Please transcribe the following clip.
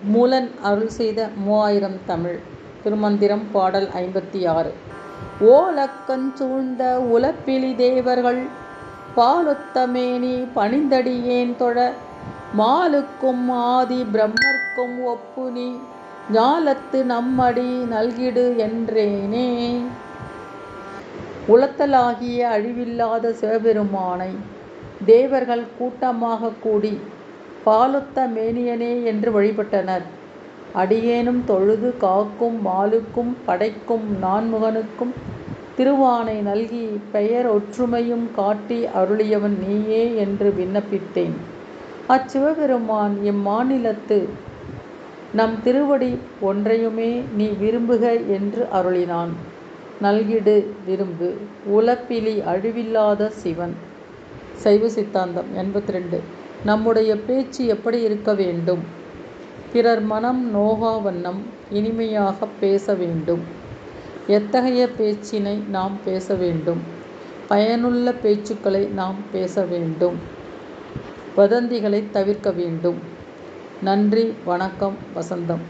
மூலன் அருள் செய்த 3000 தமிழ் திருமந்திரம் பாடல் 56. ஓலக்கஞ் சூழ்ந்த உலப்பிலி தேவர்கள் பாலொத்த மேனி பணிந்தடியேன் தொழ மாலுக்கும் ஆதி பிரம்மர்க்கும் ஒப்புனி ஞாலத்து நம்மடி நல்கிடு என்றேனே. உலத்தலாகிய அழிவில்லாத சிவபெருமானை தேவர்கள் கூட்டமாக கூடி பாலொத்த மேனியனே என்று வழிபட்டனர். அடியேனும் தொழுது காக்கும் மாலுக்கும் படைக்கும் நான்முகனுக்கும் திருவானை நல்கி பெயர் ஒற்றுமையும் காட்டி அருளியவன் நீயே என்று விண்ணப்பித்தேன். அச்சிவபெருமான் இம்மாநிலத்து நம் திருவடி ஒன்றையுமே நீ விரும்புக என்று அருளினான். நல்கிடு விரும்பு. உலப்பிலி அழிவில்லாத சிவன். சைவ சித்தாந்தம் 82. நம்முடைய பேச்சு எப்படி இருக்க வேண்டும்? பிறர் மனம் நோகா வண்ணம் இனிமையாக பேச வேண்டும். எத்தகைய பேச்சினை நாம் பேச வேண்டும்? பயனுள்ள பேச்சுக்களை நாம் பேச வேண்டும். வதந்திகளை தவிர்க்க வேண்டும். நன்றி, வணக்கம். வசந்தம்.